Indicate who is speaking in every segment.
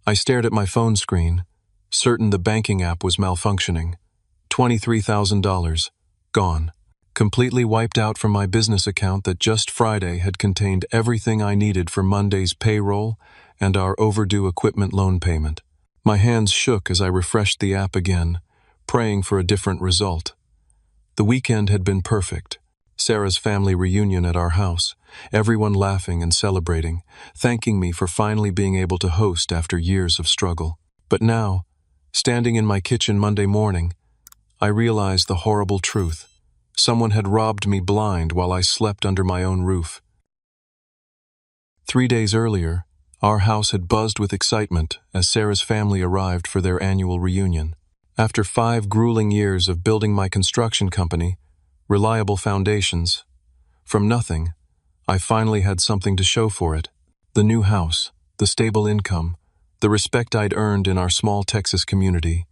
Speaker 1: I stared at my phone screen, certain the banking app was malfunctioning. $23,000. Gone. Completely wiped out from my business account that just Friday had contained everything I needed for Monday's payroll and our overdue equipment loan payment. My hands shook as I refreshed the app again, praying for a different result. The weekend had been perfect. Sarah's family reunion at our house, everyone laughing and celebrating, thanking me for finally being able to host after years of struggle. But now, standing in my kitchen Monday morning, I realized the horrible truth. Someone had robbed me blind while I slept under my own roof. 3 days earlier, our house had buzzed with excitement as Sarah's family arrived for their annual reunion. After 5 grueling years of building my construction company, reliable foundations, from nothing, I finally had something to show for it. The new house, the stable income, the respect I'd earned in our small Texas community.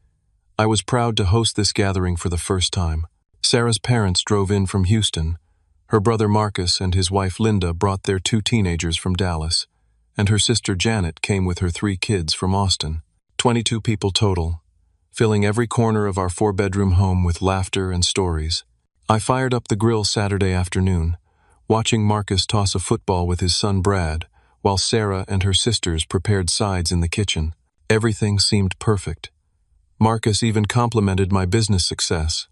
Speaker 1: I was proud to host this gathering for the first time. Sarah's parents drove in from Houston. Her brother Marcus and his wife Linda brought their 2 teenagers from Dallas, and her sister Janet came with her 3 kids from Austin. 22 people total, filling every corner of our 4-bedroom home with laughter and stories. I fired up the grill Saturday afternoon, watching Marcus toss a football with his son Brad, while Sarah and her sisters prepared sides in the kitchen. Everything seemed perfect. Marcus even complimented my business success,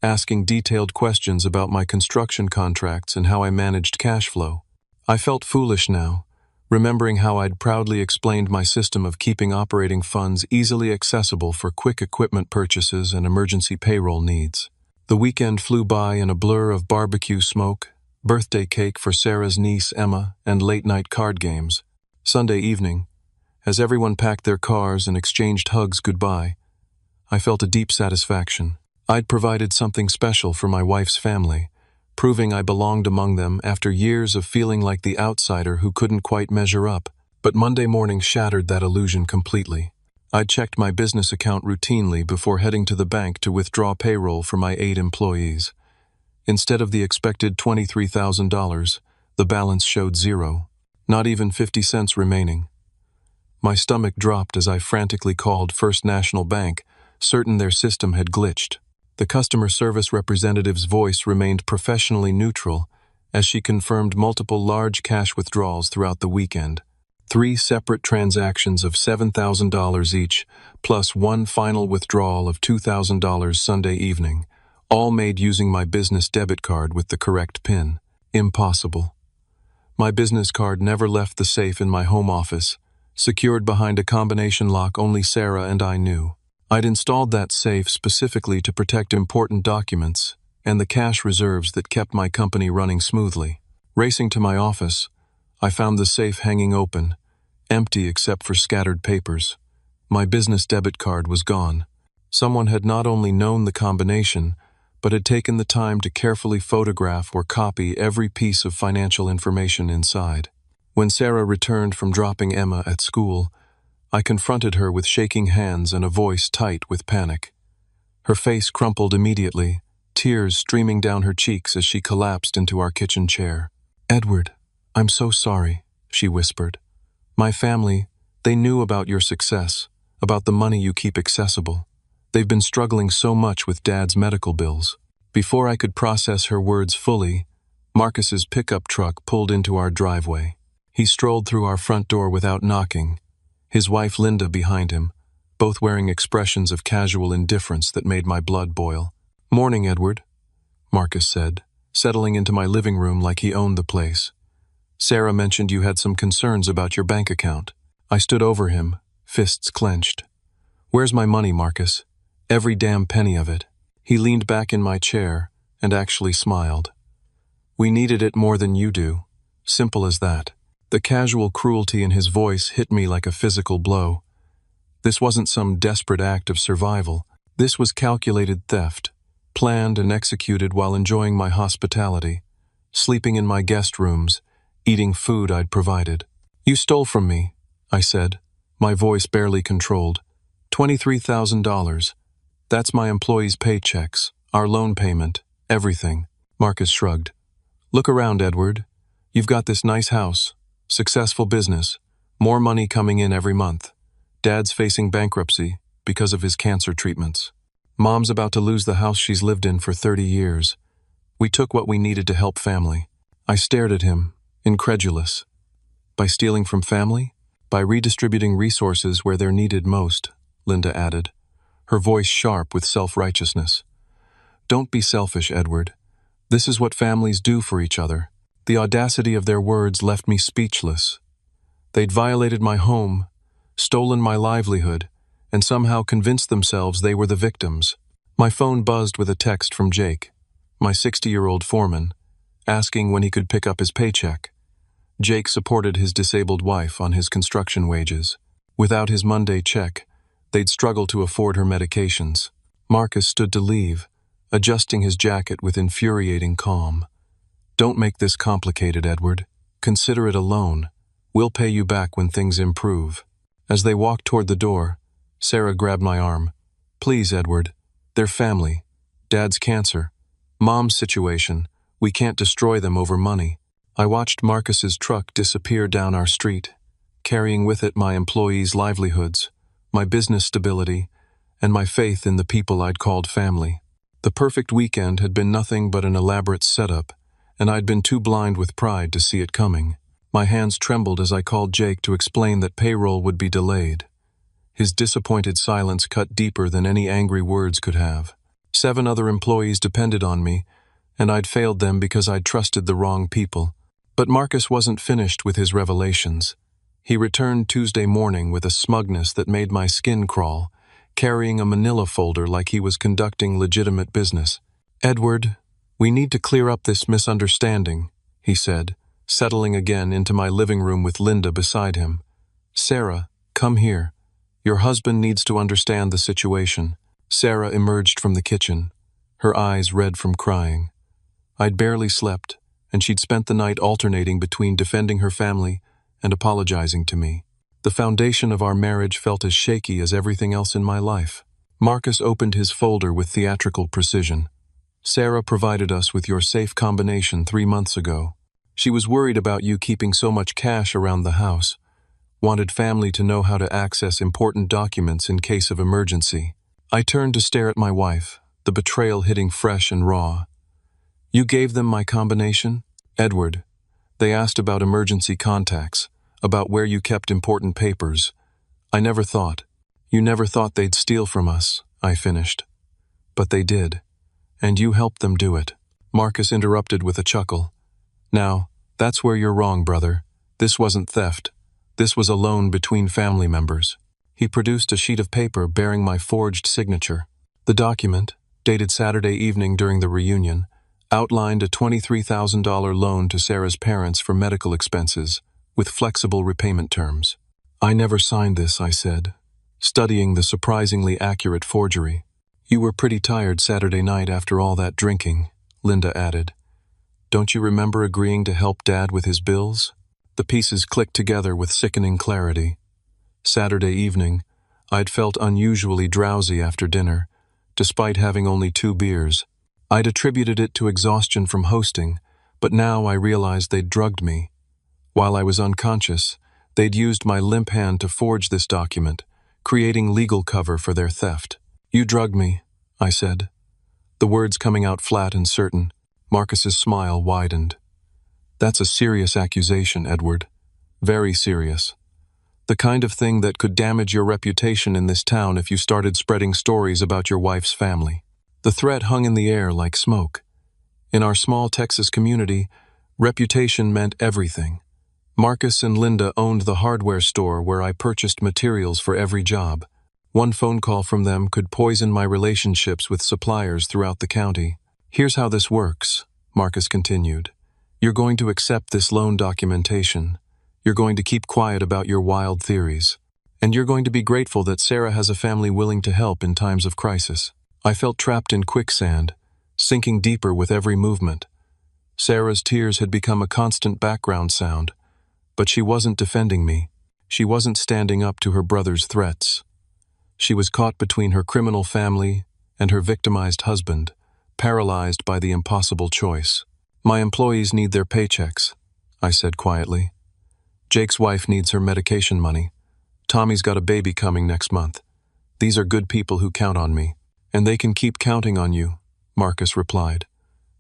Speaker 1: asking detailed questions about my construction contracts and how I managed cash flow. I felt foolish now, remembering how I'd proudly explained my system of keeping operating funds easily accessible for quick equipment purchases and emergency payroll needs. The weekend flew by in a blur of barbecue smoke, birthday cake for Sarah's niece Emma, and late-night card games. Sunday evening, as everyone packed their cars and exchanged hugs goodbye, I felt a deep satisfaction. I'd provided something special for my wife's family, proving I belonged among them after years of feeling like the outsider who couldn't quite measure up. But Monday morning shattered that illusion completely. I'd checked my business account routinely before heading to the bank to withdraw payroll for my 8 employees. Instead of the expected $23,000, the balance showed 0, not even 50 cents remaining. My stomach dropped as I frantically called First National Bank, certain their system had glitched. The customer service representative's voice remained professionally neutral as she confirmed multiple large cash withdrawals throughout the weekend. 3 separate transactions of $7,000 each, plus 1 final withdrawal of $2,000 Sunday evening, all made using my business debit card with the correct PIN. Impossible. My business card never left the safe in my home office, secured behind a combination lock only Sarah and I knew. I'd installed that safe specifically to protect important documents and the cash reserves that kept my company running smoothly. Racing to my office, I found the safe hanging open, empty except for scattered papers. My business debit card was gone. Someone had not only known the combination, but had taken the time to carefully photograph or copy every piece of financial information inside. When Sarah returned from dropping Emma at school, I confronted her with shaking hands and a voice tight with panic. Her face crumpled immediately, tears streaming down her cheeks as she collapsed into our kitchen chair. "Edward, I'm so sorry," she whispered. "My family, they knew about your success, about the money you keep accessible. They've been struggling so much with Dad's medical bills." Before I could process her words fully, Marcus's pickup truck pulled into our driveway. He strolled through our front door without knocking, his wife Linda behind him, both wearing expressions of casual indifference that made my blood boil. "Morning, Edward," Marcus said, settling into my living room like he owned the place. "Sarah mentioned you had some concerns about your bank account." I stood over him, fists clenched. "Where's my money, Marcus? Every damn penny of it." He leaned back in my chair and actually smiled. "We needed it more than you do. Simple as that." The casual cruelty in his voice hit me like a physical blow. This wasn't some desperate act of survival. This was calculated theft, planned and executed while enjoying my hospitality, sleeping in my guest rooms, eating food I'd provided. "You stole from me," I said, my voice barely controlled. $23,000. That's my employees' paychecks, our loan payment, everything. Marcus shrugged. "Look around, Edward. You've got this nice house, successful business, more money coming in every month. Dad's facing bankruptcy because of his cancer treatments. Mom's about to lose the house she's lived in for 30 years. We took what we needed to help family. I stared at him, incredulous. By stealing from family? By redistributing resources where they're needed most, Linda added, her voice sharp with self-righteousness. Don't be selfish, Edward. This is what families do for each other. The audacity of their words left me speechless. They'd violated my home, stolen my livelihood, and somehow convinced themselves they were the victims. My phone buzzed with a text from Jake, my 60-year-old foreman, asking when he could pick up his paycheck. Jake supported his disabled wife on his construction wages. Without his Monday check, they'd struggle to afford her medications. Marcus stood to leave, adjusting his jacket with infuriating calm. Don't make this complicated, Edward. Consider it a loan. We'll pay you back when things improve. As they walked toward the door, Sarah grabbed my arm. Please, Edward. They're family. Dad's cancer. Mom's situation. We can't destroy them over money. I watched Marcus's truck disappear down our street, carrying with it my employees' livelihoods, my business stability, and my faith in the people I'd called family. The perfect weekend had been nothing but an elaborate setup, and I'd been too blind with pride to see it coming. My hands trembled as I called Jake to explain that payroll would be delayed. His disappointed silence cut deeper than any angry words could have. 7 other employees depended on me, and I'd failed them because I'd trusted the wrong people. But Marcus wasn't finished with his revelations. He returned Tuesday morning with a smugness that made my skin crawl, carrying a manila folder like he was conducting legitimate business. Edward, we need to clear up this misunderstanding, he said, settling again into my living room with Linda beside him. Sarah, come here. Your husband needs to understand the situation. Sarah emerged from the kitchen, her eyes red from crying. I'd barely slept, and she'd spent the night alternating between defending her family and apologizing to me. The foundation of our marriage felt as shaky as everything else in my life. Marcus opened his folder with theatrical precision. Sarah provided us with your safe combination 3 months ago. She was worried about you keeping so much cash around the house, wanted family to know how to access important documents in case of emergency. I turned to stare at my wife, the betrayal hitting fresh and raw. You gave them my combination? Edward, they asked about emergency contacts, about where you kept important papers. I never thought. You never thought they'd steal from us, I finished. But they did. And you helped them do it. Marcus interrupted with a chuckle. Now, that's where you're wrong, brother. This wasn't theft. This was a loan between family members. He produced a sheet of paper bearing my forged signature. The document, dated Saturday evening during the reunion, outlined a $23,000 loan to Sarah's parents for medical expenses, with flexible repayment terms. I never signed this, I said, studying the surprisingly accurate forgery. You were pretty tired Saturday night after all that drinking, Linda added. Don't you remember agreeing to help Dad with his bills? The pieces clicked together with sickening clarity. Saturday evening, I'd felt unusually drowsy after dinner, despite having only 2 beers. I'd attributed it to exhaustion from hosting, but now I realized they'd drugged me. While I was unconscious, they'd used my limp hand to forge this document, creating legal cover for their theft. You drugged me, I said. The words coming out flat and certain. Marcus's smile widened. That's a serious accusation, Edward. Very serious. The kind of thing that could damage your reputation in this town if you started spreading stories about your wife's family. The threat hung in the air like smoke. In our small Texas community, reputation meant everything. Marcus and Linda owned the hardware store where I purchased materials for every job. One phone call from them could poison my relationships with suppliers throughout the county. Here's how this works, Marcus continued. You're going to accept this loan documentation. You're going to keep quiet about your wild theories. And you're going to be grateful that Sarah has a family willing to help in times of crisis. I felt trapped in quicksand, sinking deeper with every movement. Sarah's tears had become a constant background sound, but she wasn't defending me. She wasn't standing up to her brother's threats. She was caught between her criminal family and her victimized husband, paralyzed by the impossible choice. My employees need their paychecks, I said quietly. Jake's wife needs her medication money. Tommy's got a baby coming next month. These are good people who count on me. And they can keep counting on you, Marcus replied.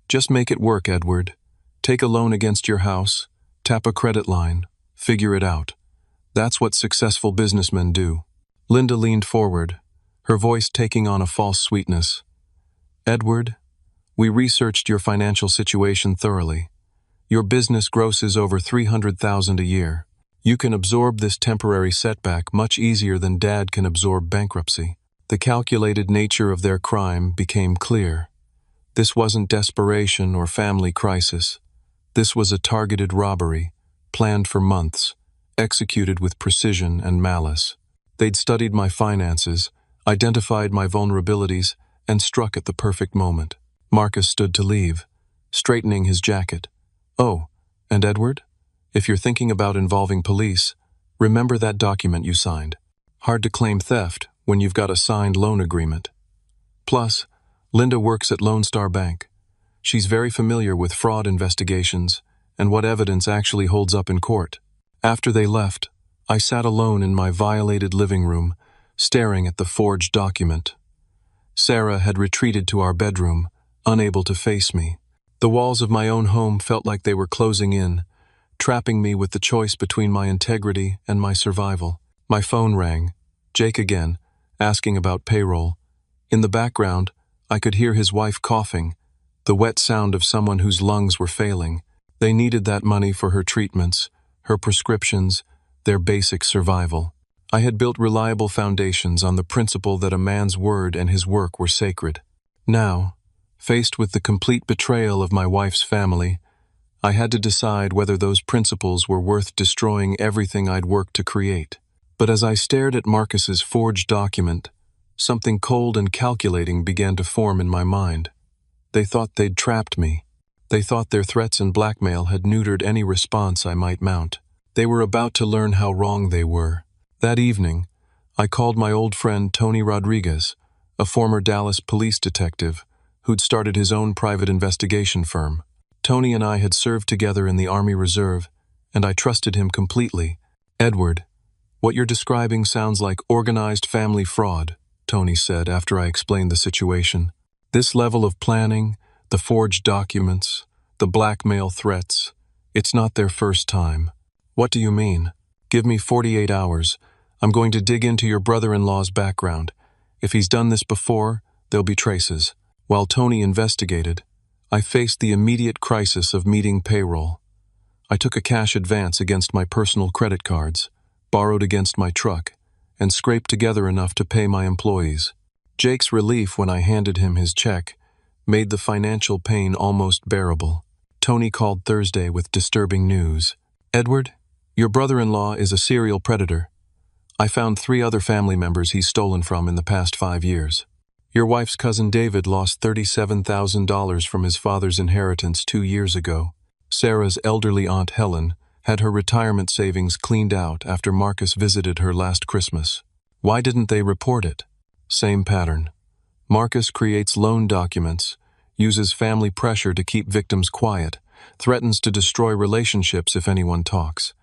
Speaker 1: Just make it work, Edward. Take a loan against your house, tap a credit line, figure it out. That's what successful businessmen do. Linda leaned forward, her voice taking on a false sweetness. Edward, we researched your financial situation thoroughly. Your business grosses over $300,000 a year. You can absorb this temporary setback much easier than Dad can absorb bankruptcy. The calculated nature of their crime became clear. This wasn't desperation or family crisis. This was a targeted robbery, planned for months, executed with precision and malice. They'd studied my finances, identified my vulnerabilities, and struck at the perfect moment. Marcus stood to leave, straightening his jacket. Oh, and Edward? If you're thinking about involving police, remember that document you signed. Hard to claim theft when you've got a signed loan agreement. Plus, Linda works at Lone Star Bank. She's very familiar with fraud investigations and what evidence actually holds up in court. After they left, I sat alone in my violated living room, staring at the forged document. Sarah had retreated to our bedroom, unable to face me. The walls of my own home felt like they were closing in, trapping me with the choice between my integrity and my survival. My phone rang. Jake again, asking about payroll. In the background, I could hear his wife coughing, the wet sound of someone whose lungs were failing. They needed that money for her treatments, her prescriptions, their basic survival. I had built reliable foundations on the principle that a man's word and his work were sacred. Now, faced with the complete betrayal of my wife's family, I had to decide whether those principles were worth destroying everything I'd worked to create. But as I stared at Marcus's forged document, something cold and calculating began to form in my mind. They thought they'd trapped me. They thought their threats and blackmail had neutered any response I might mount. They were about to learn how wrong they were. That evening, I called my old friend Tony Rodriguez, a former Dallas police detective who'd started his own private investigation firm. Tony and I had served together in the Army Reserve, and I trusted him completely. Edward, what you're describing sounds like organized family fraud, Tony said after I explained the situation. This level of planning, the forged documents, the blackmail threats, it's not their first time. What do you mean? Give me 48 hours. I'm going to dig into your brother-in-law's background. If he's done this before, there'll be traces. While Tony investigated, I faced the immediate crisis of meeting payroll. I took a cash advance against my personal credit cards, borrowed against my truck, and scraped together enough to pay my employees. Jake's relief when I handed him his check made the financial pain almost bearable. Tony called Thursday with disturbing news. Edward, your brother-in-law is a serial predator. I found 3 other family members he's stolen from in the past 5 years. Your wife's cousin David lost $37,000 from his father's inheritance 2 years ago. Sarah's elderly Aunt Helen had her retirement savings cleaned out after Marcus visited her last Christmas. Why didn't they report it? Same pattern. Marcus creates loan documents, uses family pressure to keep victims quiet, threatens to destroy relationships if anyone talks.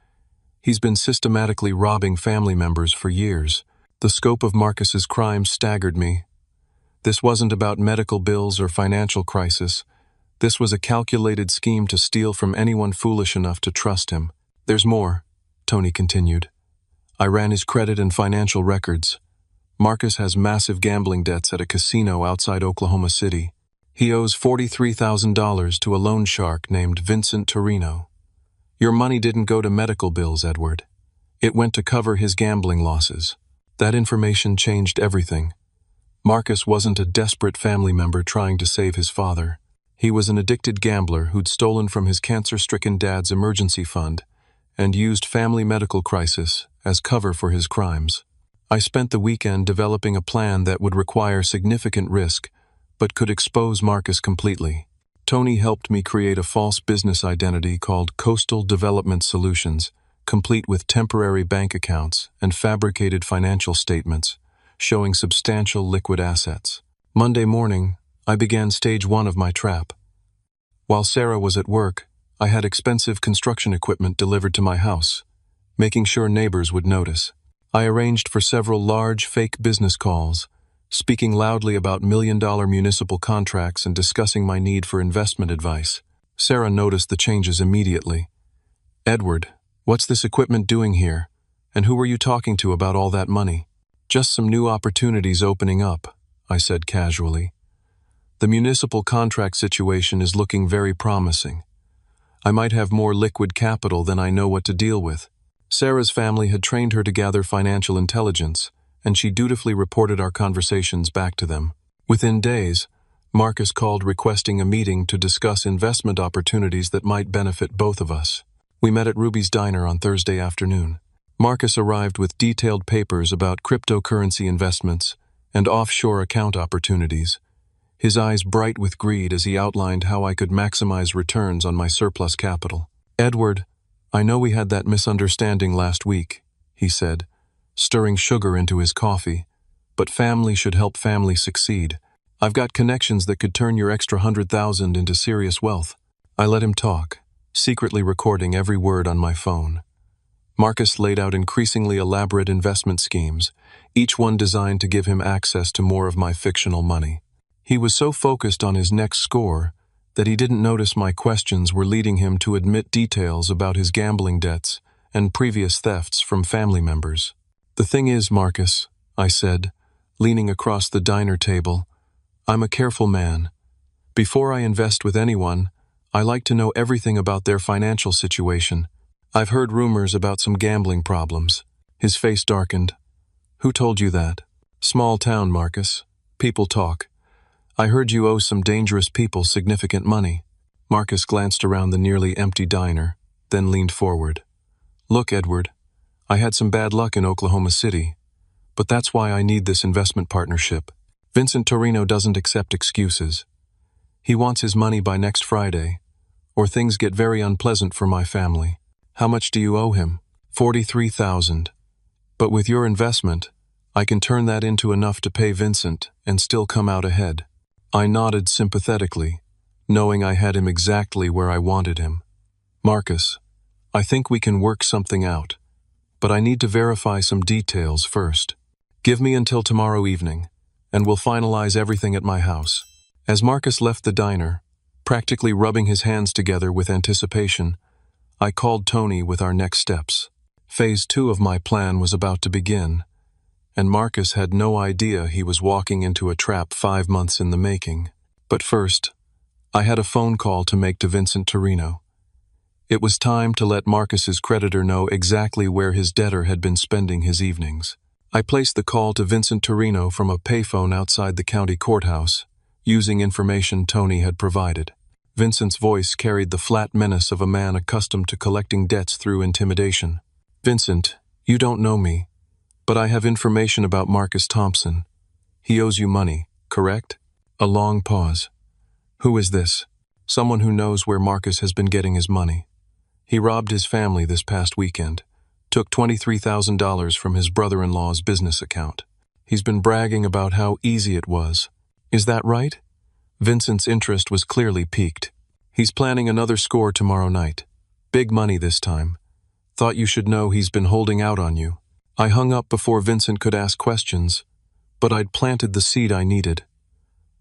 Speaker 1: He's been systematically robbing family members for years. The scope of Marcus's crimes staggered me. This wasn't about medical bills or financial crisis. This was a calculated scheme to steal from anyone foolish enough to trust him. There's more, Tony continued. I ran his credit and financial records. Marcus has massive gambling debts at a casino outside Oklahoma City. He owes $43,000 to a loan shark named Vincent Torino. Your money didn't go to medical bills, Edward. It went to cover his gambling losses. That information changed everything. Marcus wasn't a desperate family member trying to save his father. He was an addicted gambler who'd stolen from his cancer-stricken dad's emergency fund and used family medical crisis as cover for his crimes. I spent the weekend developing a plan that would require significant risk, but could expose Marcus completely. Tony helped me create a false business identity called Coastal Development Solutions, complete with temporary bank accounts and fabricated financial statements, showing substantial liquid assets. Monday morning, I began stage 1 of my trap. While Sarah was at work, I had expensive construction equipment delivered to my house, making sure neighbors would notice. I arranged for several large, fake business calls, speaking loudly about million-dollar municipal contracts and discussing my need for investment advice. Sarah noticed the changes immediately. "Edward, what's this equipment doing here? And who were you talking to about all that money?" "Just some new opportunities opening up," I said casually. "The municipal contract situation is looking very promising. I might have more liquid capital than I know what to deal with." Sarah's family had trained her to gather financial intelligence, and she dutifully reported our conversations back to them. Within days, Marcus called requesting a meeting to discuss investment opportunities that might benefit both of us. We met at Ruby's Diner on Thursday afternoon. Marcus arrived with detailed papers about cryptocurrency investments and offshore account opportunities, his eyes bright with greed as he outlined how I could maximize returns on my surplus capital. "Edward, I know we had that misunderstanding last week," he said, stirring sugar into his coffee, "but family should help family succeed. I've got connections that could turn your extra 100,000 into serious wealth." I let him talk, secretly recording every word on my phone. Marcus laid out increasingly elaborate investment schemes, each one designed to give him access to more of my fictional money. He was so focused on his next score that he didn't notice my questions were leading him to admit details about his gambling debts and previous thefts from family members. "The thing is, Marcus," I said, leaning across the diner table, "I'm a careful man. Before I invest with anyone, I like to know everything about their financial situation. I've heard rumors about some gambling problems." His face darkened. "Who told you that?" "Small town, Marcus. People talk. I heard you owe some dangerous people significant money." Marcus glanced around the nearly empty diner, then leaned forward. "Look, Edward, I had some bad luck in Oklahoma City, but that's why I need this investment partnership. Vincent Torino doesn't accept excuses. He wants his money by next Friday, or things get very unpleasant for my family." "How much do you owe him?" $43,000. "But with your investment, I can turn that into enough to pay Vincent and still come out ahead." I nodded sympathetically, knowing I had him exactly where I wanted him. "Marcus, I think we can work something out, but I need to verify some details first. Give me until tomorrow evening, and we'll finalize everything at my house." As Marcus left the diner, practically rubbing his hands together with anticipation, I called Tony with our next steps. Phase 2 of my plan was about to begin, and Marcus had no idea he was walking into a trap 5 months in the making. But first, I had a phone call to make to Vincent Torino. It was time to let Marcus's creditor know exactly where his debtor had been spending his evenings. I placed the call to Vincent Torino from a payphone outside the county courthouse, using information Tony had provided. Vincent's voice carried the flat menace of a man accustomed to collecting debts through intimidation. "Vincent, you don't know me, but I have information about Marcus Thompson. He owes you money, correct?" A long pause. "Who is this?" "Someone who knows where Marcus has been getting his money. He robbed his family this past weekend, took $23,000 from his brother-in-law's business account. He's been bragging about how easy it was. Is that right?" Vincent's interest was clearly piqued. "He's planning another score tomorrow night. Big money this time. Thought you should know he's been holding out on you." I hung up before Vincent could ask questions, but I'd planted the seed I needed.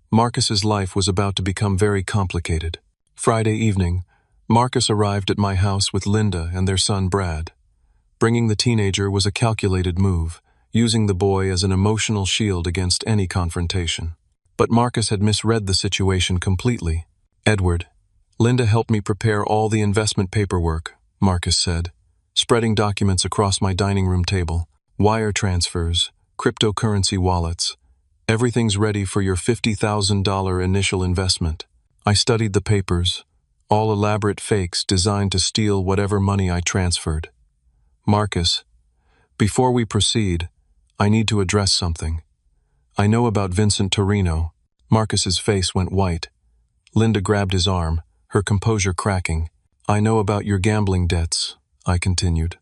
Speaker 1: Marcus's life was about to become very complicated. Friday evening, Marcus arrived at my house with Linda and their son Brad. Bringing the teenager was a calculated move, using the boy as an emotional shield against any confrontation. But Marcus had misread the situation completely. "Edward, Linda helped me prepare all the investment paperwork," Marcus said, spreading documents across my dining room table. "Wire transfers, cryptocurrency wallets. Everything's ready for your $50,000 initial investment." I studied the papers, all elaborate fakes designed to steal whatever money I transferred. "Marcus, before we proceed, I need to address something. I know about Vincent Torino." Marcus's face went white. Linda grabbed his arm, her composure cracking. "I know about your gambling debts," I continued.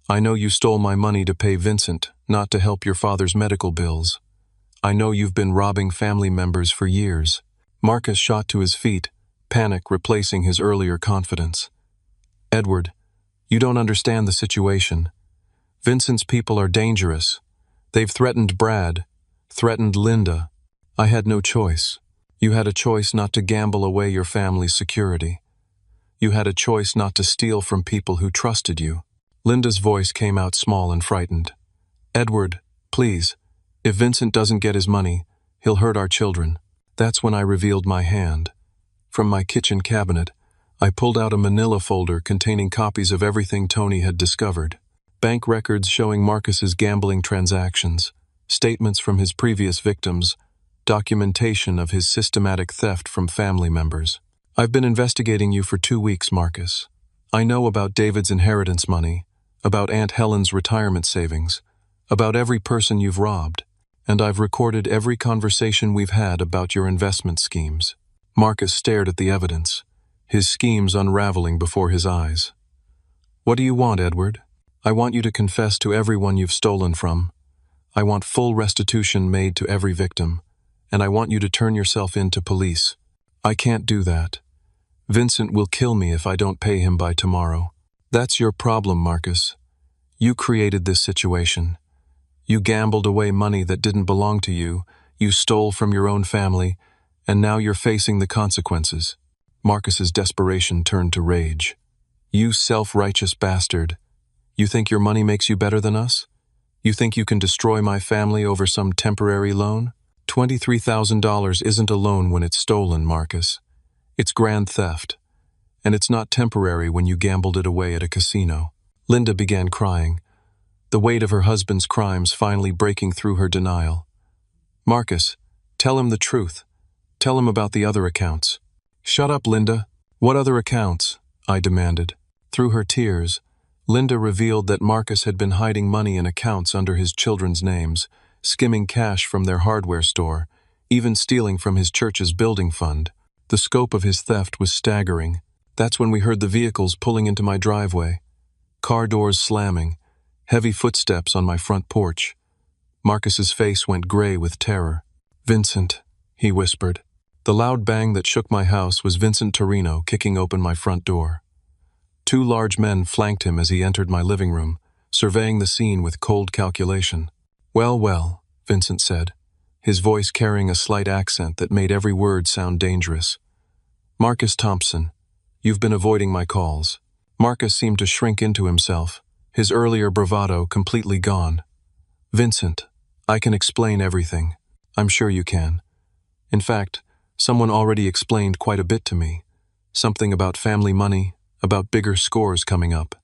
Speaker 1: "I know you stole my money to pay Vincent, not to help your father's medical bills. I know you've been robbing family members for years." Marcus shot to his feet, panic replacing his earlier confidence. "Edward, you don't understand the situation. Vincent's people are dangerous. They've threatened Brad, threatened Linda. I had no choice. You had a choice not to gamble away your family's security. You had a choice not to steal from people who trusted you. Linda's voice came out small and frightened. Edward, please, if Vincent doesn't get his money, he'll hurt our children. That's when I revealed my hand. From my kitchen cabinet, I pulled out a manila folder containing copies of everything Tony had discovered. Bank records showing Marcus's gambling transactions, statements from his previous victims, documentation of his systematic theft from family members. I've been investigating you for 2 weeks, Marcus. I know about David's inheritance money, about Aunt Helen's retirement savings, about every person you've robbed, and I've recorded every conversation we've had about your investment schemes. Marcus stared at the evidence, his schemes unraveling before his eyes. What do you want, Edward? I want you to confess to everyone you've stolen from. I want full restitution made to every victim, and I want you to turn yourself in to police. I can't do that. Vincent will kill me if I don't pay him by tomorrow. That's your problem, Marcus. You created this situation. You gambled away money that didn't belong to you, you stole from your own family, and now you're facing the consequences. Marcus's desperation turned to rage. You self-righteous bastard. You think your money makes you better than us? You think you can destroy my family over some temporary loan? $23,000 isn't a loan when it's stolen, Marcus. It's grand theft. And it's not temporary when you gambled it away at a casino. Linda began crying, the weight of her husband's crimes finally breaking through her denial. Marcus, tell him the truth. Tell him about the other accounts. Shut up, Linda. What other accounts? I demanded. Through her tears, Linda revealed that Marcus had been hiding money in accounts under his children's names, skimming cash from their hardware store, even stealing from his church's building fund. The scope of his theft was staggering. That's when we heard the vehicles pulling into my driveway. Car doors slamming, heavy footsteps on my front porch. Marcus's face went gray with terror. Vincent, he whispered. The loud bang that shook my house was Vincent Torino kicking open my front door. 2 large men flanked him as he entered my living room, surveying the scene with cold calculation. Well, well, Vincent said, his voice carrying a slight accent that made every word sound dangerous. Marcus Thompson, you've been avoiding my calls. Marcus seemed to shrink into himself, his earlier bravado completely gone. Vincent, I can explain everything. I'm sure you can. In fact, someone already explained quite a bit to me. Something about family money, about bigger scores coming up.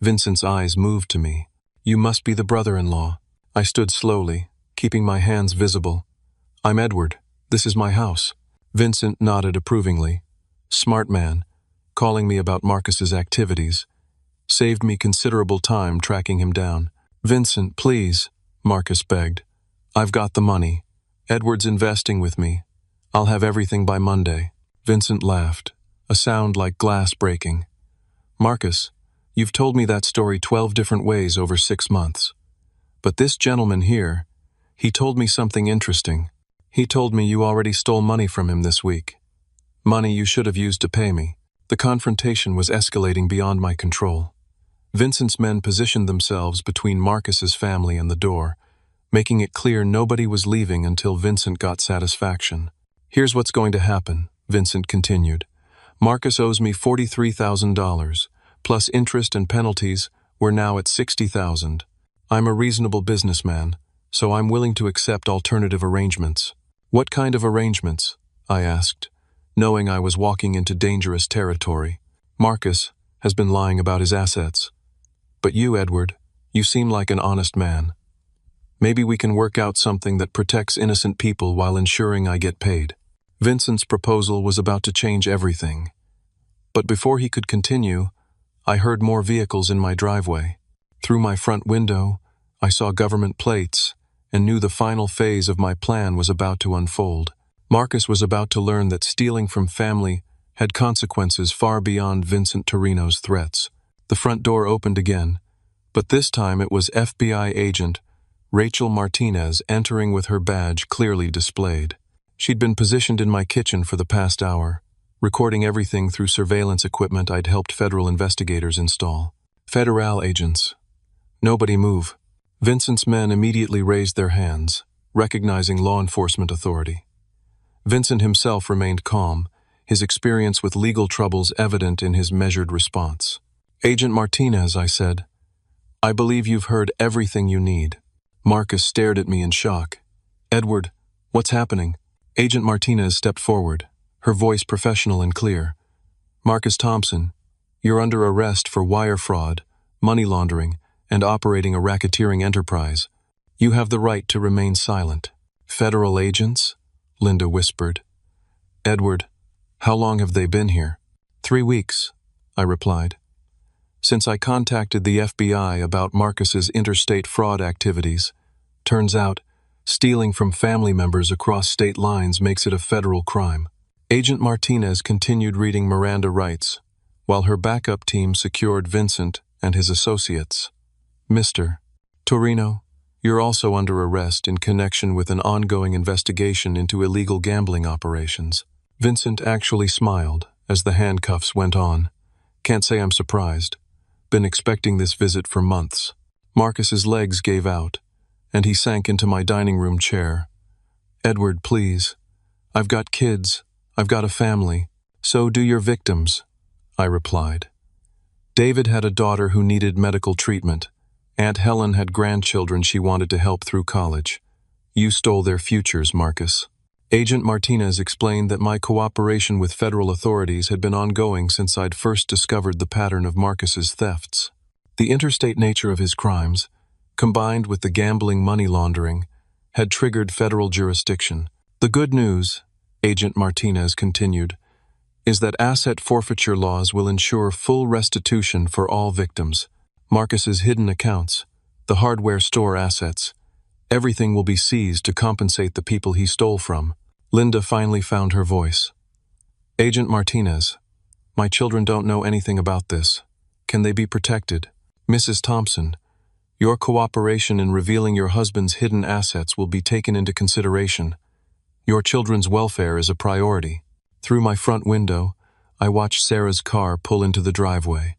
Speaker 1: Vincent's eyes moved to me. You must be the brother-in-law. I stood slowly, keeping my hands visible. I'm Edward. This is my house. Vincent nodded approvingly. Smart man, calling me about Marcus's activities. Saved me considerable time tracking him down. Vincent, please, Marcus begged. I've got the money. Edward's investing with me. I'll have everything by Monday. Vincent laughed, a sound like glass breaking. Marcus, you've told me that story 12 different ways over 6 months. But this gentleman here, he told me something interesting. He told me you already stole money from him this week. Money you should have used to pay me. The confrontation was escalating beyond my control. Vincent's men positioned themselves between Marcus's family and the door, making it clear nobody was leaving until Vincent got satisfaction. Here's what's going to happen, Vincent continued. Marcus owes me $43,000, plus interest and penalties. We're now at $60,000. I'm a reasonable businessman, so I'm willing to accept alternative arrangements. What kind of arrangements? I asked, knowing I was walking into dangerous territory. Marcus has been lying about his assets. But you, Edward, you seem like an honest man. Maybe we can work out something that protects innocent people while ensuring I get paid. Vincent's proposal was about to change everything. But before he could continue, I heard more vehicles in my driveway. Through my front window, I saw government plates and knew the final phase of my plan was about to unfold. Marcus was about to learn that stealing from family had consequences far beyond Vincent Torino's threats. The front door opened again, but this time it was FBI agent Rachel Martinez entering with her badge clearly displayed. She'd been positioned in my kitchen for the past hour, recording everything through surveillance equipment I'd helped federal investigators install. Federal agents. Nobody move. Vincent's men immediately raised their hands, recognizing law enforcement authority. Vincent himself remained calm, his experience with legal troubles evident in his measured response. "Agent Martinez," I said, "I believe you've heard everything you need." Marcus stared at me in shock. "Edward, what's happening?" Agent Martinez stepped forward, her voice professional and clear. "Marcus Thompson, you're under arrest for wire fraud, money laundering, and operating a racketeering enterprise. You have the right to remain silent." "Federal agents?" Linda whispered. "Edward, how long have they been here?" 3 weeks, I replied. "Since I contacted the FBI about Marcus's interstate fraud activities. Turns out, stealing from family members across state lines makes it a federal crime." Agent Martinez continued reading Miranda rights, while her backup team secured Vincent and his associates. "Mr. Torino, you're also under arrest in connection with an ongoing investigation into illegal gambling operations." Vincent actually smiled as the handcuffs went on. "Can't say I'm surprised. Been expecting this visit for months." Marcus's legs gave out, and he sank into my dining room chair. "Edward, please. I've got kids. I've got a family. So do your victims," I replied. "David had a daughter who needed medical treatment. Aunt Helen had grandchildren she wanted to help through college. You stole their futures, Marcus." Agent Martinez explained that my cooperation with federal authorities had been ongoing since I'd first discovered the pattern of Marcus's thefts. The interstate nature of his crimes, combined with the gambling money laundering, had triggered federal jurisdiction. "The good news," Agent Martinez continued, "is that asset forfeiture laws will ensure full restitution for all victims. Marcus's hidden accounts, the hardware store assets, everything will be seized to compensate the people he stole from." Linda finally found her voice. "Agent Martinez, my children don't know anything about this. Can they be protected?" "Mrs. Thompson, your cooperation in revealing your husband's hidden assets will be taken into consideration. Your children's welfare is a priority." Through my front window, I watched Sarah's car pull into the driveway.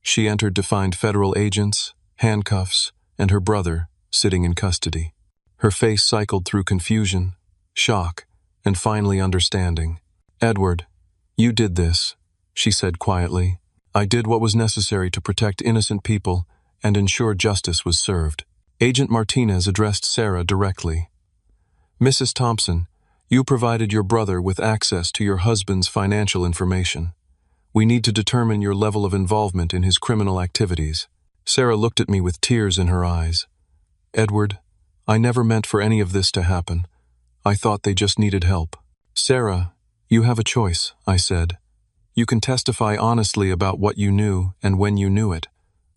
Speaker 1: She entered to find federal agents, handcuffs, and her brother sitting in custody. Her face cycled through confusion, shock, and finally understanding. "Edward, you did this," she said quietly. "I did what was necessary to protect innocent people and ensure justice was served." Agent Martinez addressed Sarah directly. "Mrs. Thompson, you provided your brother with access to your husband's financial information. We need to determine your level of involvement in his criminal activities." Sarah looked at me with tears in her eyes. "Edward, I never meant for any of this to happen. I thought they just needed help." "Sarah, you have a choice," I said. "You can testify honestly about what you knew and when you knew it,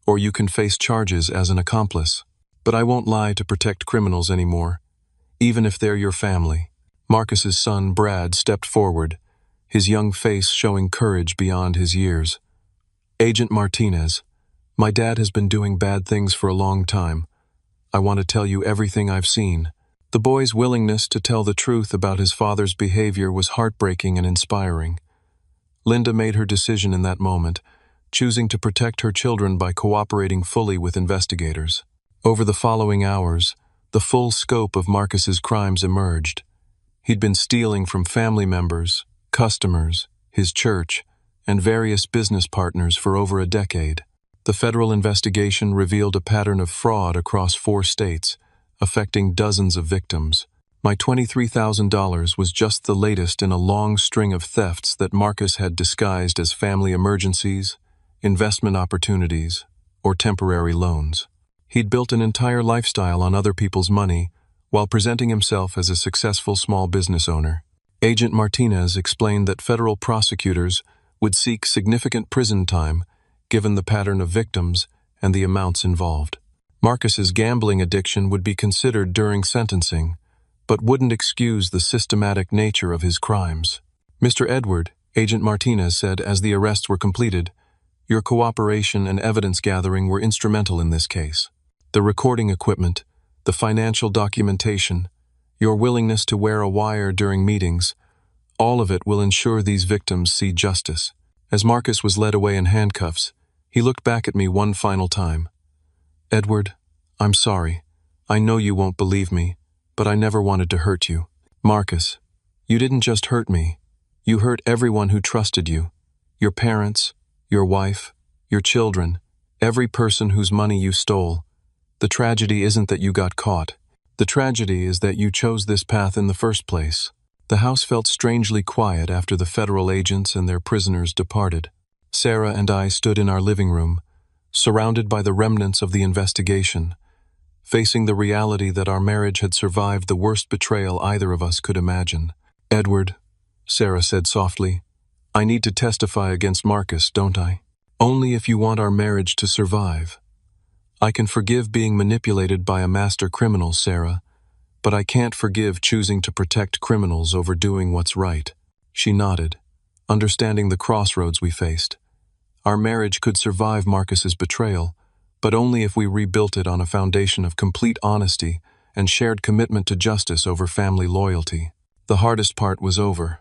Speaker 1: or you can face charges as an accomplice. But I won't lie to protect criminals anymore, even if they're your family." Marcus's son, Brad, stepped forward, his young face showing courage beyond his years. "Agent Martinez, my dad has been doing bad things for a long time. I want to tell you everything I've seen." The boy's willingness to tell the truth about his father's behavior was heartbreaking and inspiring. Linda made her decision in that moment, choosing to protect her children by cooperating fully with investigators. Over the following hours, the full scope of Marcus's crimes emerged. He'd been stealing from family members, customers, his church, and various business partners for over a decade. The federal investigation revealed a pattern of fraud across 4 states, affecting dozens of victims. My $23,000 was just the latest in a long string of thefts that Marcus had disguised as family emergencies, investment opportunities, or temporary loans. He'd built an entire lifestyle on other people's money while presenting himself as a successful small business owner. Agent Martinez explained that federal prosecutors would seek significant prison time given the pattern of victims and the amounts involved. Marcus's gambling addiction would be considered during sentencing, but wouldn't excuse the systematic nature of his crimes. "Mr. Edward," Agent Martinez said as the arrests were completed, "your cooperation and evidence gathering were instrumental in this case. The recording equipment, the financial documentation, your willingness to wear a wire during meetings, all of it will ensure these victims see justice." As Marcus was led away in handcuffs, he looked back at me one final time. Edward, I'm sorry. I know you won't believe me, but I never wanted to hurt you. Marcus, you didn't just hurt me. You hurt everyone who trusted you. Your parents, your wife, your children, every person whose money you stole. The tragedy isn't that you got caught. The tragedy is that you chose this path in the first place. The house felt strangely quiet after the federal agents and their prisoners departed. Sarah and I stood in our living room, surrounded by the remnants of the investigation, facing the reality that our marriage had survived the worst betrayal either of us could imagine. Edward, Sarah said softly, I need to testify against Marcus, don't I? Only if you want our marriage to survive. I can forgive being manipulated by a master criminal, Sarah, but I can't forgive choosing to protect criminals over doing what's right. She nodded, understanding the crossroads we faced. Our marriage could survive Marcus's betrayal, but only if we rebuilt it on a foundation of complete honesty and shared commitment to justice over family loyalty. The hardest part was over.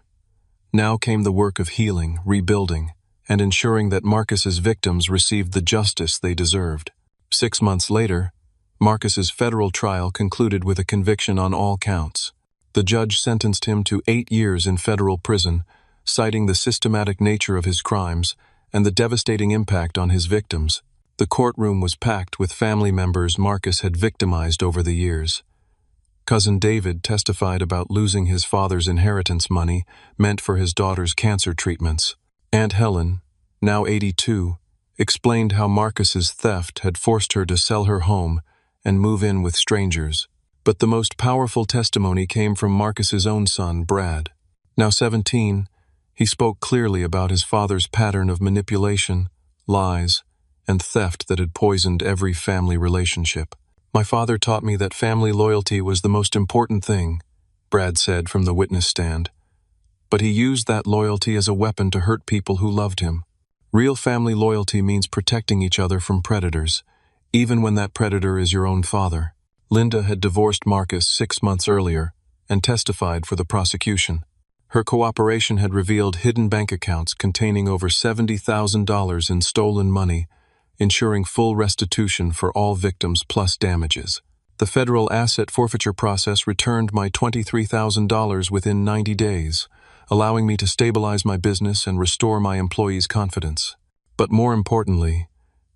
Speaker 1: Now came the work of healing, rebuilding, and ensuring that Marcus's victims received the justice they deserved. 6 months later, Marcus's federal trial concluded with a conviction on all counts. The judge sentenced him to 8 years in federal prison, citing the systematic nature of his crimes and the devastating impact on his victims. The courtroom was packed with family members Marcus had victimized over the years. Cousin David testified about losing his father's inheritance money meant for his daughter's cancer treatments. Aunt Helen, now 82, explained how Marcus's theft had forced her to sell her home and move in with strangers. But the most powerful testimony came from Marcus's own son, Brad. Now 17, he spoke clearly about his father's pattern of manipulation, lies, and theft that had poisoned every family relationship. My father taught me that family loyalty was the most important thing, Brad said from the witness stand. But he used that loyalty as a weapon to hurt people who loved him. Real family loyalty means protecting each other from predators, even when that predator is your own father. Linda had divorced Marcus 6 months earlier and testified for the prosecution. Her cooperation had revealed hidden bank accounts containing over $70,000 in stolen money, ensuring full restitution for all victims plus damages. The federal asset forfeiture process returned my $23,000 within 90 days, allowing me to stabilize my business and restore my employees' confidence. But more importantly,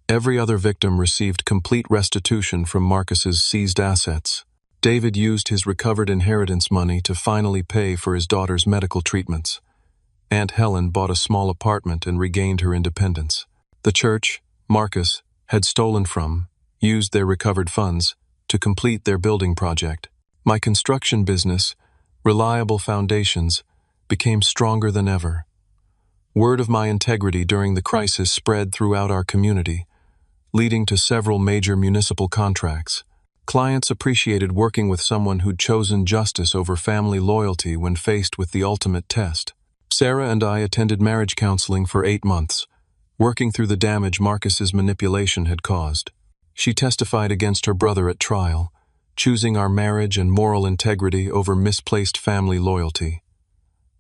Speaker 1: every other victim received complete restitution from Marcus's seized assets. David used his recovered inheritance money to finally pay for his daughter's medical treatments. Aunt Helen bought a small apartment and regained her independence. The church Marcus had stolen from used their recovered funds to complete their building project. My construction business, Reliable Foundations, became stronger than ever. Word of my integrity during the crisis spread throughout our community, leading to several major municipal contracts. Clients appreciated working with someone who'd chosen justice over family loyalty when faced with the ultimate test. Sarah and I attended marriage counseling for 8 months, working through the damage Marcus's manipulation had caused. She testified against her brother at trial, choosing our marriage and moral integrity over misplaced family loyalty.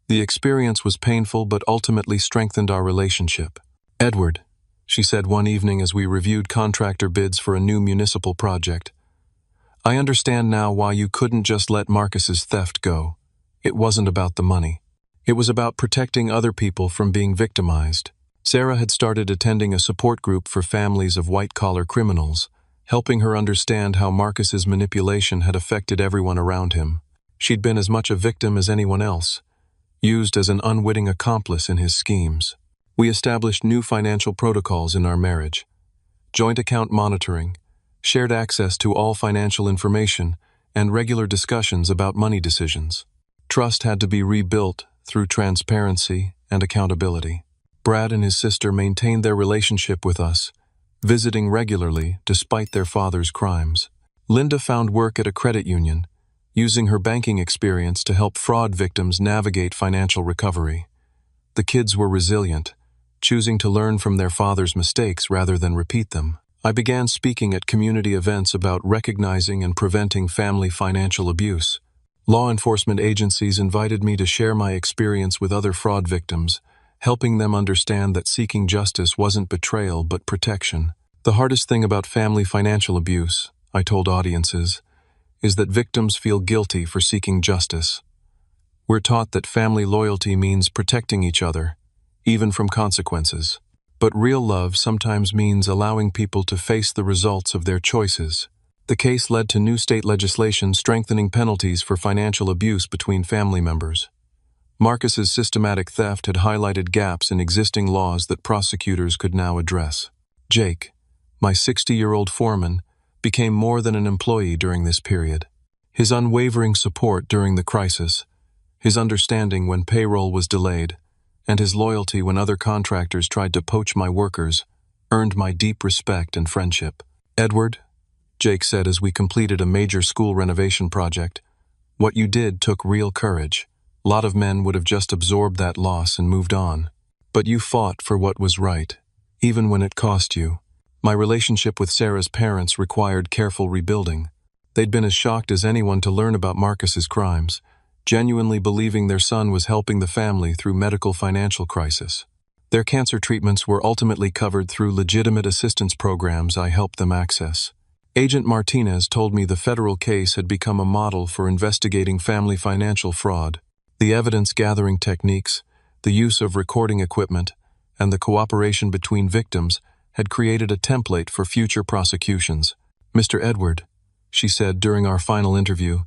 Speaker 1: The experience was painful but ultimately strengthened our relationship. Edward, she said one evening as we reviewed contractor bids for a new municipal project, I understand now why you couldn't just let Marcus's theft go. It wasn't about the money. It was about protecting other people from being victimized. Sarah had started attending a support group for families of white-collar criminals, helping her understand how Marcus's manipulation had affected everyone around him. She'd been as much a victim as anyone else, used as an unwitting accomplice in his schemes. We established new financial protocols in our marriage: joint account monitoring, shared access to all financial information, and regular discussions about money decisions. Trust had to be rebuilt through transparency and accountability. Brad and his sister maintained their relationship with us, visiting regularly despite their father's crimes. Linda found work at a credit union, using her banking experience to help fraud victims navigate financial recovery. The kids were resilient, choosing to learn from their father's mistakes rather than repeat them. I began speaking at community events about recognizing and preventing family financial abuse. Law enforcement agencies invited me to share my experience with other fraud victims, helping them understand that seeking justice wasn't betrayal but protection. The hardest thing about family financial abuse, I told audiences, is that victims feel guilty for seeking justice. We're taught that family loyalty means protecting each other, even from consequences. But real love sometimes means allowing people to face the results of their choices. The case led to new state legislation strengthening penalties for financial abuse between family members. Marcus's systematic theft had highlighted gaps in existing laws that prosecutors could now address. Jake, my 60-year-old foreman, became more than an employee during this period. His unwavering support during the crisis, his understanding when payroll was delayed, and his loyalty when other contractors tried to poach my workers, earned my deep respect and friendship. "Edward," Jake said as we completed a major school renovation project, "what you did took real courage. A lot of men would have just absorbed that loss and moved on. But you fought for what was right, even when it cost you." My relationship with Sarah's parents required careful rebuilding. They'd been as shocked as anyone to learn about Marcus's crimes, genuinely believing their son was helping the family through medical financial crisis. Their cancer treatments were ultimately covered through legitimate assistance programs I helped them access. Agent Martinez told me the federal case had become a model for investigating family financial fraud. The evidence-gathering techniques, the use of recording equipment, and the cooperation between victims had created a template for future prosecutions. "Mr. Edward," she said during our final interview,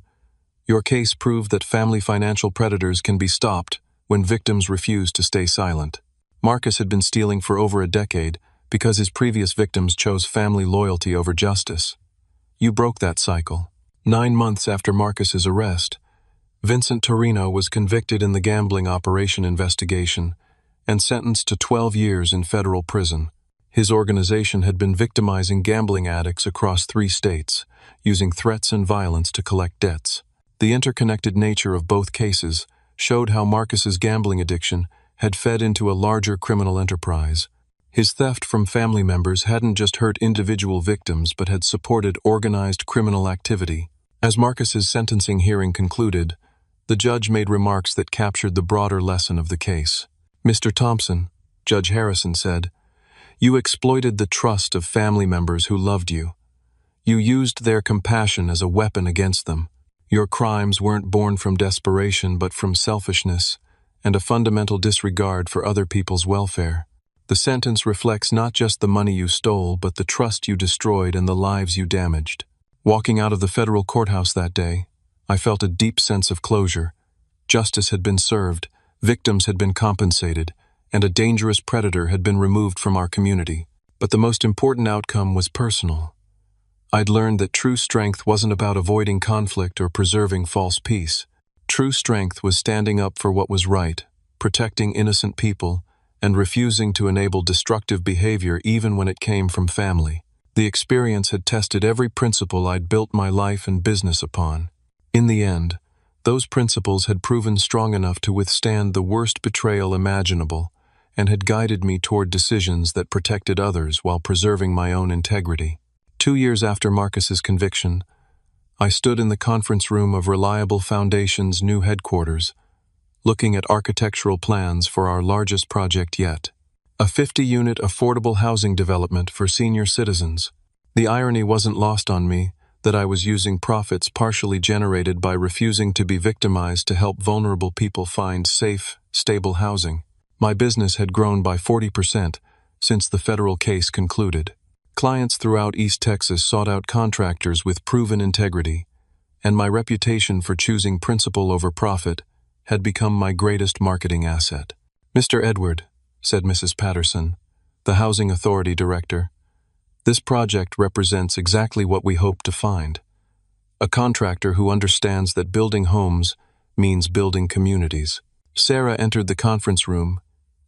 Speaker 1: "your case proved that family financial predators can be stopped when victims refuse to stay silent." Marcus had been stealing for over a decade because his previous victims chose family loyalty over justice. You broke that cycle. 9 months after Marcus's arrest, Vincent Torino was convicted in the gambling operation investigation and sentenced to 12 years in federal prison. His organization had been victimizing gambling addicts across 3 states, using threats and violence to collect debts. The interconnected nature of both cases showed how Marcus's gambling addiction had fed into a larger criminal enterprise. His theft from family members hadn't just hurt individual victims but had supported organized criminal activity. As Marcus's sentencing hearing concluded, the judge made remarks that captured the broader lesson of the case. "Mr. Thompson," Judge Harrison said, "you exploited the trust of family members who loved you. You used their compassion as a weapon against them. Your crimes weren't born from desperation but from selfishness and a fundamental disregard for other people's welfare. The sentence reflects not just the money you stole but the trust you destroyed and the lives you damaged." Walking out of the federal courthouse that day, I felt a deep sense of closure. Justice had been served, victims had been compensated, and a dangerous predator had been removed from our community. But the most important outcome was personal. I'd learned that true strength wasn't about avoiding conflict or preserving false peace. True strength was standing up for what was right, protecting innocent people, and refusing to enable destructive behavior even when it came from family. The experience had tested every principle I'd built my life and business upon. In the end, those principles had proven strong enough to withstand the worst betrayal imaginable and had guided me toward decisions that protected others while preserving my own integrity. 2 years after Marcus's conviction, I stood in the conference room of Reliable Foundation's new headquarters, looking at architectural plans for our largest project yet, a 50-unit affordable housing development for senior citizens. The irony wasn't lost on me that I was using profits partially generated by refusing to be victimized to help vulnerable people find safe, stable housing. My business had grown by 40% since the federal case concluded. Clients throughout East Texas sought out contractors with proven integrity, and my reputation for choosing principle over profit had become my greatest marketing asset. "Mr. Edward," said Mrs. Patterson, the Housing Authority Director, "this project represents exactly what we hope to find. A contractor who understands that building homes means building communities." Sarah entered the conference room,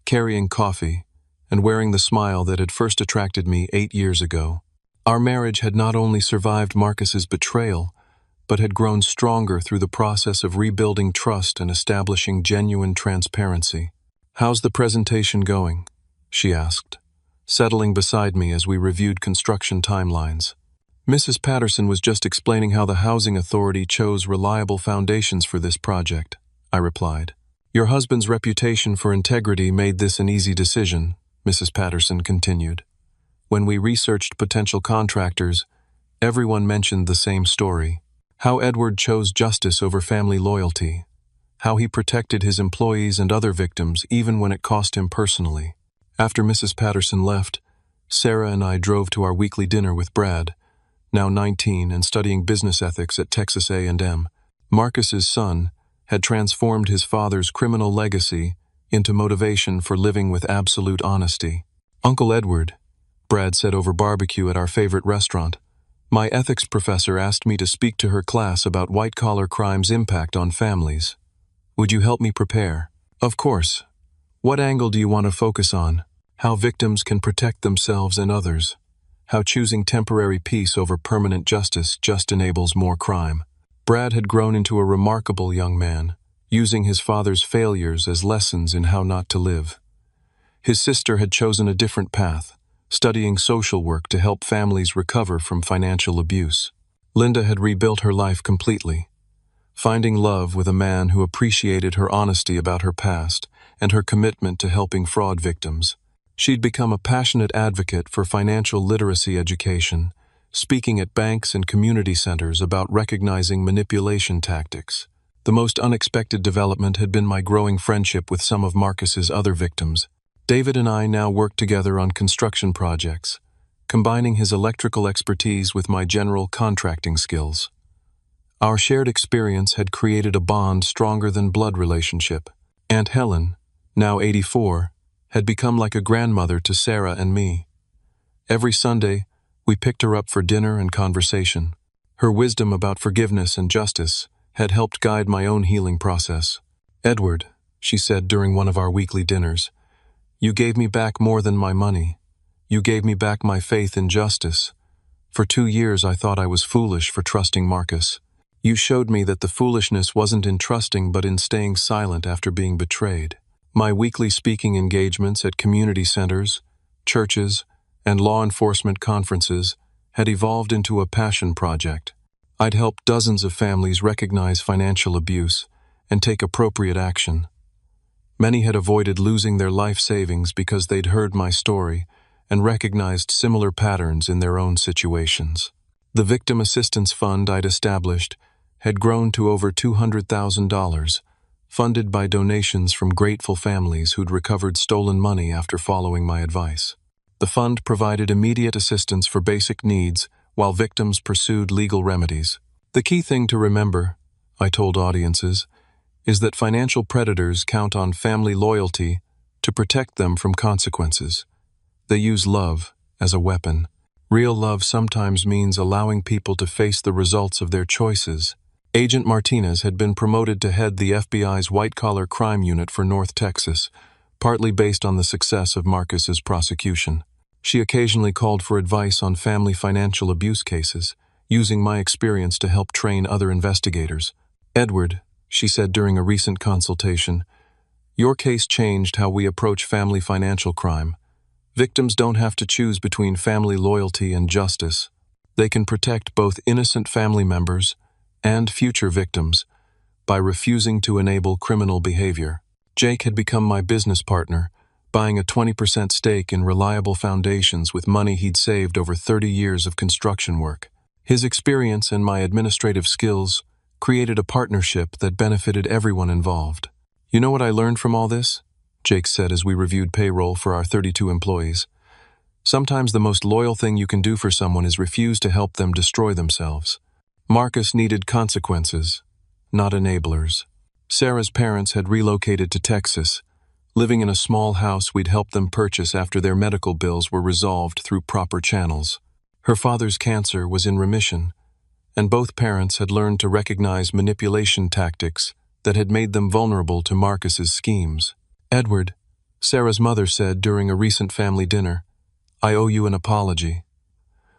Speaker 1: carrying coffee and wearing the smile that had first attracted me 8 years ago. Our marriage had not only survived Marcus's betrayal, but had grown stronger through the process of rebuilding trust and establishing genuine transparency. "How's the presentation going?" she asked, settling beside me as we reviewed construction timelines. Mrs. Patterson was just explaining how the Housing Authority chose Reliable Foundations for this project, I replied. "Your husband's reputation for integrity made this an easy decision," Mrs. Patterson continued. When we researched potential contractors, everyone mentioned the same story. How Edward chose justice over family loyalty. How he protected his employees and other victims even when it cost him personally. After Mrs. Patterson left, Sarah and I drove to our weekly dinner with Brad, now 19 and studying business ethics at Texas A&M. Marcus's son had transformed his father's criminal legacy into motivation for living with absolute honesty. Uncle Edward, Brad said over barbecue at our favorite restaurant, my ethics professor asked me to speak to her class about white-collar crime's impact on families. Would you help me prepare? Of course. What angle do you want to focus on? How victims can protect themselves and others. How choosing temporary peace over permanent justice just enables more crime. Brad had grown into a remarkable young man, using his father's failures as lessons in how not to live. His sister had chosen a different path, studying social work to help families recover from financial abuse. Linda had rebuilt her life completely, finding love with a man who appreciated her honesty about her past and her commitment to helping fraud victims. She'd become a passionate advocate for financial literacy education, speaking at banks and community centers about recognizing manipulation tactics. The most unexpected development had been my growing friendship with some of Marcus's other victims. David and I now work together on construction projects, combining his electrical expertise with my general contracting skills. Our shared experience had created a bond stronger than blood relationship. Aunt Helen, now 84, had become like a grandmother to Sarah and me. Every Sunday, we picked her up for dinner and conversation. Her wisdom about forgiveness and justice had helped guide my own healing process. Edward, she said during one of our weekly dinners, you gave me back more than my money. You gave me back my faith in justice. For 2 years I thought I was foolish for trusting Marcus. You showed me that the foolishness wasn't in trusting but in staying silent after being betrayed. My weekly speaking engagements at community centers, churches, and law enforcement conferences had evolved into a passion project. I'd helped dozens of families recognize financial abuse and take appropriate action. Many had avoided losing their life savings because they'd heard my story and recognized similar patterns in their own situations. The Victim Assistance Fund I'd established had grown to over $200,000, funded by donations from grateful families who'd recovered stolen money after following my advice. The fund provided immediate assistance for basic needs while victims pursued legal remedies. The key thing to remember, I told audiences, is that financial predators count on family loyalty to protect them from consequences. They use love as a weapon. Real love sometimes means allowing people to face the results of their choices. Agent Martinez had been promoted to head the FBI's white-collar crime unit for North Texas, partly based on the success of Marcus's prosecution. She occasionally called for advice on family financial abuse cases, using my experience to help train other investigators. Edward, she said during a recent consultation, your case changed how we approach family financial crime. Victims don't have to choose between family loyalty and justice. They can protect both innocent family members and future victims by refusing to enable criminal behavior. Jake had become my business partner, buying a 20% stake in Reliable Foundations with money he'd saved over 30 years of construction work. His experience and my administrative skills created a partnership that benefited everyone involved. You know what I learned from all this? Jake said as we reviewed payroll for our 32 employees. Sometimes the most loyal thing you can do for someone is refuse to help them destroy themselves. Marcus needed consequences, not enablers. Sarah's parents had relocated to Texas, living in a small house we'd helped them purchase after their medical bills were resolved through proper channels. Her father's cancer was in remission, and both parents had learned to recognize manipulation tactics that had made them vulnerable to Marcus's schemes. Edward, Sarah's mother said during a recent family dinner, I owe you an apology.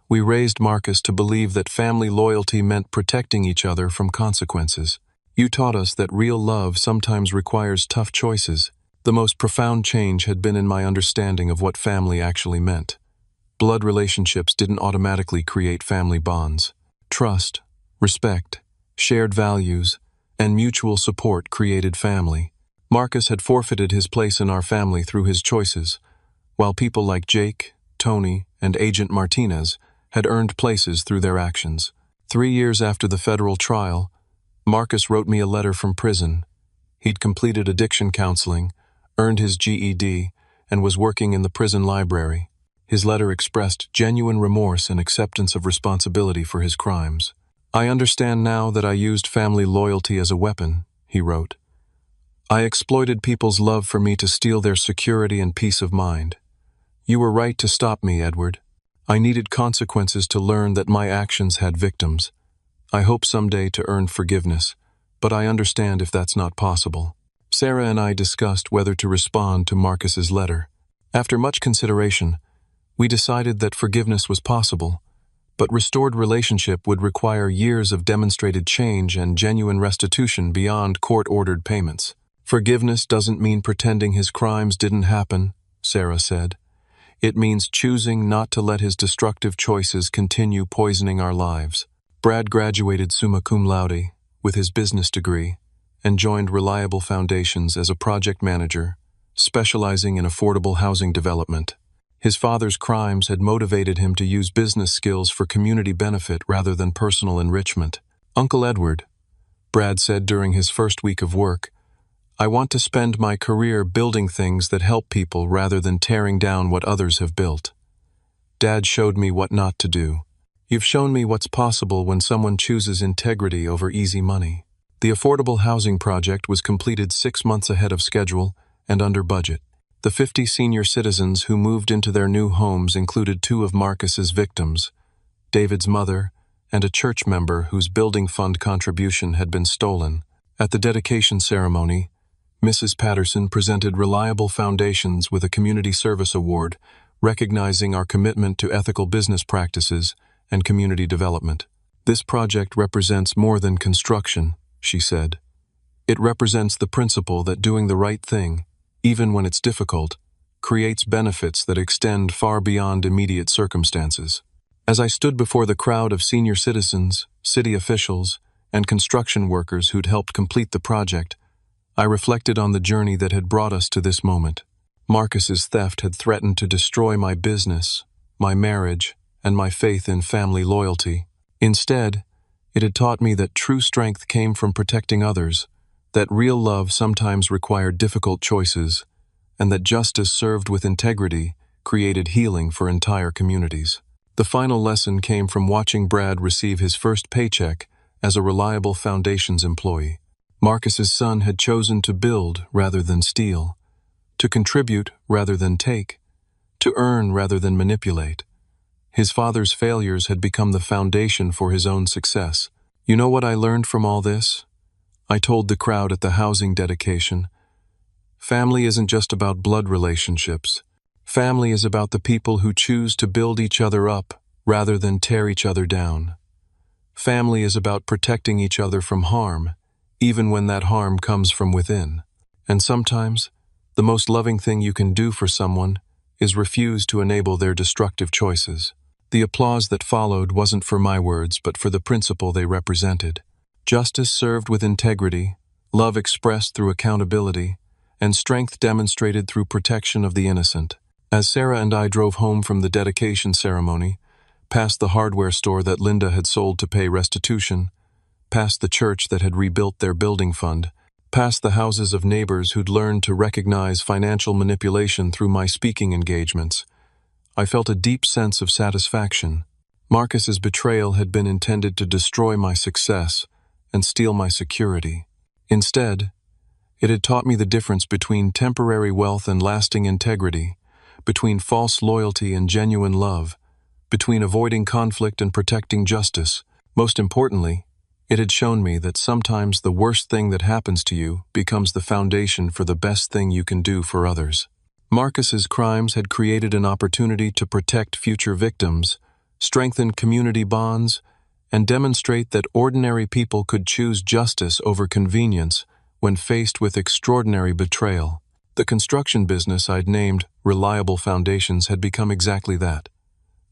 Speaker 1: We raised Marcus to believe that family loyalty meant protecting each other from consequences. You taught us that real love sometimes requires tough choices. The most profound change had been in my understanding of what family actually meant. Blood relationships didn't automatically create family bonds. Trust, respect, shared values, and mutual support created family. Marcus had forfeited his place in our family through his choices, while people like Jake, Tony, and Agent Martinez had earned places through their actions. 3 years after the federal trial, Marcus wrote me a letter from prison. He'd completed addiction counseling, earned his GED, and was working in the prison library. His letter expressed genuine remorse and acceptance of responsibility for his crimes. "I understand now that I used family loyalty as a weapon," he wrote. "I exploited people's love for me to steal their security and peace of mind. You were right to stop me, Edward. I needed consequences to learn that my actions had victims. I hope someday to earn forgiveness, but I understand if that's not possible." Sarah and I discussed whether to respond to Marcus's letter. After much consideration, we decided that forgiveness was possible, but restored relationship would require years of demonstrated change and genuine restitution beyond court-ordered payments. "Forgiveness doesn't mean pretending his crimes didn't happen," Sarah said. "It means choosing not to let his destructive choices continue poisoning our lives." Brad graduated summa cum laude with his business degree and joined Reliable Foundations as a project manager, specializing in affordable housing development. His father's crimes had motivated him to use business skills for community benefit rather than personal enrichment. "Uncle Edward," Brad said during his first week of work, "I want to spend my career building things that help people rather than tearing down what others have built. Dad showed me what not to do. You've shown me what's possible when someone chooses integrity over easy money." The affordable housing project was completed 6 months ahead of schedule and under budget. The 50 senior citizens who moved into their new homes included 2 of Marcus's victims, David's mother and a church member whose building fund contribution had been stolen. At the dedication ceremony, Mrs. Patterson presented Reliable Foundations with a Community Service Award, recognizing our commitment to ethical business practices and community development. "This project represents more than construction," she said. "It represents the principle that doing the right thing, even when it's difficult, creates benefits that extend far beyond immediate circumstances." As I stood before the crowd of senior citizens, city officials, and construction workers who'd helped complete the project, I reflected on the journey that had brought us to this moment. Marcus's theft had threatened to destroy my business, my marriage, and my faith in family loyalty. Instead, it had taught me that true strength came from protecting others, that real love sometimes required difficult choices, and that justice served with integrity created healing for entire communities. The final lesson came from watching Brad receive his first paycheck as a Reliable Foundations employee. Marcus's son had chosen to build rather than steal, to contribute rather than take, to earn rather than manipulate. His father's failures had become the foundation for his own success. "You know what I learned from all this?" I told the crowd at the housing dedication. "Family isn't just about blood relationships. Family is about the people who choose to build each other up rather than tear each other down. Family is about protecting each other from harm, even when that harm comes from within. And sometimes, the most loving thing you can do for someone is refuse to enable their destructive choices." The applause that followed wasn't for my words, but for the principle they represented. Justice served with integrity, love expressed through accountability, and strength demonstrated through protection of the innocent. As Sarah and I drove home from the dedication ceremony, past the hardware store that Linda had sold to pay restitution, past the church that had rebuilt their building fund, past the houses of neighbors who'd learned to recognize financial manipulation through my speaking engagements, I felt a deep sense of satisfaction. Marcus's betrayal had been intended to destroy my success and steal my security. Instead, it had taught me the difference between temporary wealth and lasting integrity, between false loyalty and genuine love, between avoiding conflict and protecting justice. Most importantly, it had shown me that sometimes the worst thing that happens to you becomes the foundation for the best thing you can do for others. Marcus's crimes had created an opportunity to protect future victims, strengthen community bonds, and demonstrate that ordinary people could choose justice over convenience when faced with extraordinary betrayal. The construction business I'd named Reliable Foundations had become exactly that,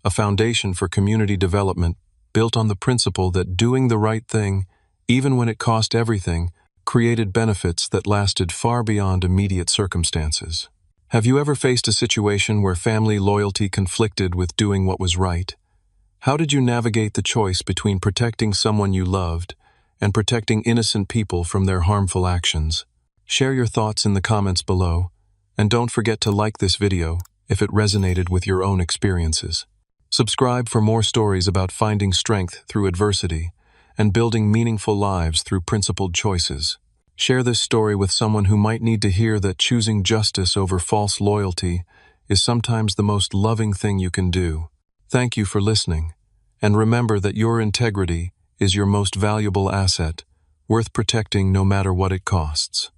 Speaker 1: a foundation for community development built on the principle that doing the right thing, even when it cost everything, created benefits that lasted far beyond immediate circumstances. Have you ever faced a situation where family loyalty conflicted with doing what was right? How did you navigate the choice between protecting someone you loved and protecting innocent people from their harmful actions? Share your thoughts in the comments below, and don't forget to like this video if it resonated with your own experiences. Subscribe for more stories about finding strength through adversity and building meaningful lives through principled choices. Share this story with someone who might need to hear that choosing justice over false loyalty is sometimes the most loving thing you can do. Thank you for listening, and remember that your integrity is your most valuable asset, worth protecting no matter what it costs.